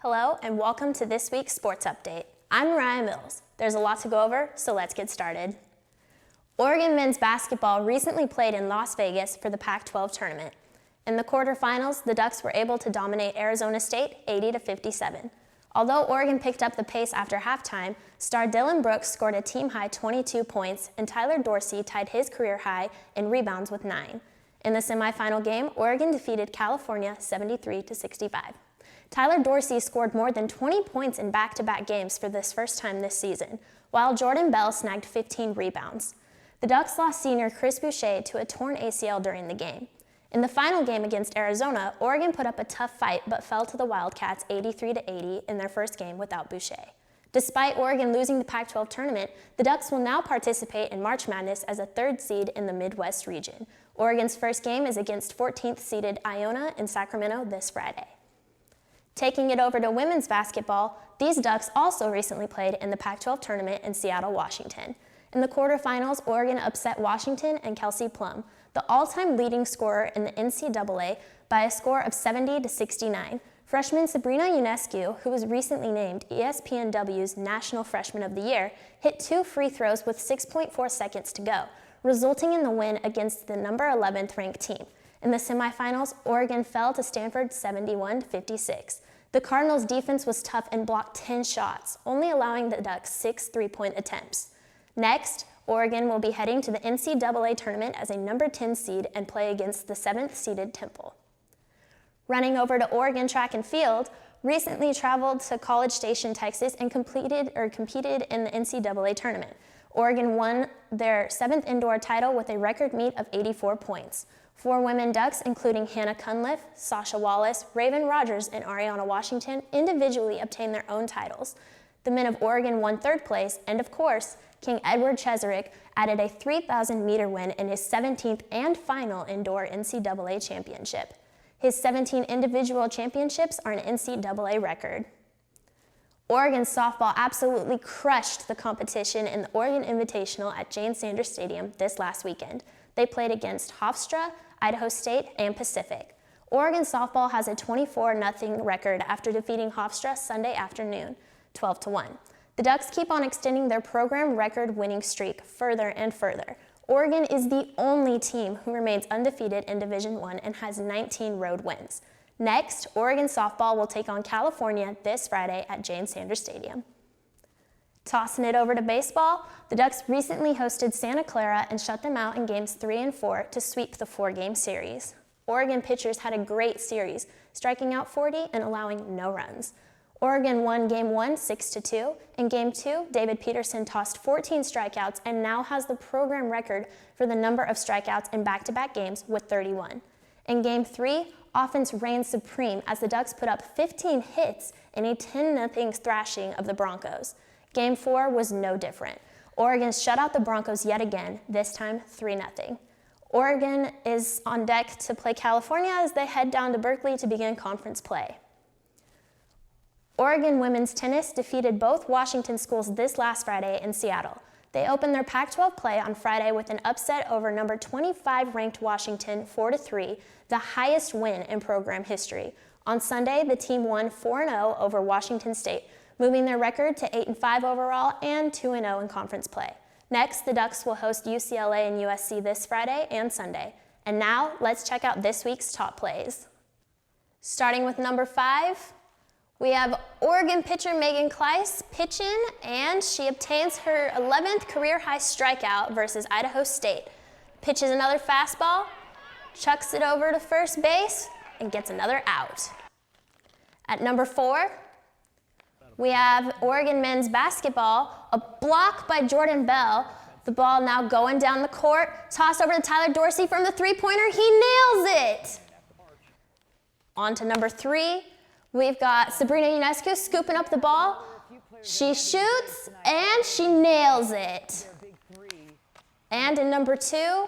Hello and welcome to this week's Sports Update. I'm Mariah Mills. There's a lot to go over, so let's get started. Oregon men's basketball recently played in Las Vegas for the Pac12 Tournament. In the quarterfinals, the Ducks were able to dominate Arizona State 80-57. Although Oregon picked up the pace after halftime, star Dylan Brooks scored a team-high 22 points and Tyler Dorsey tied his career high in rebounds with 9. In the semifinal game, Oregon defeated California 73-65. Tyler Dorsey scored more than 20 points in back-to-back games for this first time this season, while Jordan Bell snagged 15 rebounds. The Ducks lost senior Chris Boucher to a torn ACL during the game. In the final game against Arizona, Oregon put up a tough fight but fell to the Wildcats 83-80 in their first game without Boucher. Despite Oregon losing the Pac12 tournament, the Ducks will now participate in March Madness as a third seed in the Midwest region. Oregon's first game is against 14th-seeded Iona in Sacramento this Friday. Taking it over to women's basketball, these Ducks also recently played in the Pac12 tournament in Seattle, Washington. In the quarterfinals, Oregon upset Washington and Kelsey Plum, the all-time leading scorer in the NCAA, by a score of 70-69. Freshman Sabrina Ionescu, who was recently named ESPNW's National Freshman of the Year, hit 2 free throws with 6.4 seconds to go, resulting in the win against the number 11th ranked team. In the semifinals, Oregon fell to Stanford 71-56. The Cardinals' defense was tough and blocked 10 shots, only allowing the Ducks 6 three-point attempts. Next, Oregon will be heading to the NCAA tournament as a number 10 seed and play against the 7th-seeded Temple. Running over to Oregon track and field, recently traveled to College Station, Texas and competed in the NCAA tournament. Oregon won their 7th indoor title with a record meet of 84 points. 4 women Ducks, including Hannah Cunliffe, Sasha Wallace, Raven Rogers, and Ariana Washington, individually obtained their own titles. The men of Oregon won 3rd place, and of course, King Edward Cheserek added a 3,000-meter win in his 17th and final indoor NCAA championship. His 17 individual championships are an NCAA record. Oregon softball absolutely crushed the competition in the Oregon Invitational at Jane Sanders Stadium this last weekend. They played against Hofstra, Idaho State, and Pacific. Oregon softball has a 24-0 record after defeating Hofstra Sunday afternoon, 12-1. The Ducks keep on extending their program record winning streak further and further. Oregon is the only team who remains undefeated in Division I and has 19 road wins. Next, Oregon softball will take on California this Friday at Jane Sanders Stadium. Tossing it over to baseball, the Ducks recently hosted Santa Clara and shut them out in games 3 and 4 to sweep the 4-game series. Oregon pitchers had a great series, striking out 40 and allowing no runs. Oregon won Game 1 6-2. In Game 2, David Peterson tossed 14 strikeouts and now has the program record for the number of strikeouts in back-to-back games with 31. In Game 3, offense reigned supreme as the Ducks put up 15 hits in a 10-0 thrashing of the Broncos. Game 4 was no different. Oregon shut out the Broncos yet again, this time 3-0. Oregon is on deck to play California as they head down to Berkeley to begin conference play. Oregon women's tennis defeated both Washington schools this last Friday in Seattle. They opened their Pac-12 play on Friday with an upset over number 25 ranked Washington 4-3, the highest win in program history. On Sunday, the team won 4-0 over Washington State, moving their record to 8-5 overall and 2-0 in conference play. Next, the Ducks will host UCLA and USC this Friday and Sunday. And now, let's check out this week's top plays. Starting with number 5, we have Oregon pitcher Megan Kleiss pitching, and she obtains her 11th career-high strikeout versus Idaho State. Pitches another fastball, chucks it over to first base, and gets another out. At number 4, we have Oregon men's basketball, a block by Jordan Bell. The ball now going down the court, tossed over to Tyler Dorsey from the three-pointer. He nails it. On to number 3, we've got Sabrina Ionescu scooping up the ball. She shoots, and she nails it. And in number 2,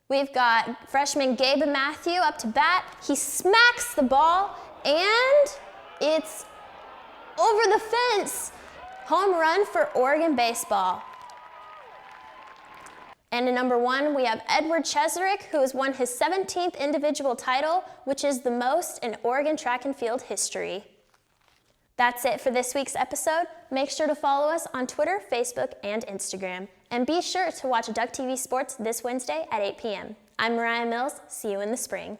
we've got freshman Gabe Matthew up to bat. He smacks the ball, and it's over the fence. Home run for Oregon baseball. And in number 1, we have Edward Cheserek, who has won his 17th individual title, which is the most in Oregon track and field history. That's it for this week's episode. Make sure to follow us on Twitter, Facebook, and Instagram. And be sure to watch Duck TV Sports this Wednesday at 8 p.m. I'm Mariah Mills. See you in the spring.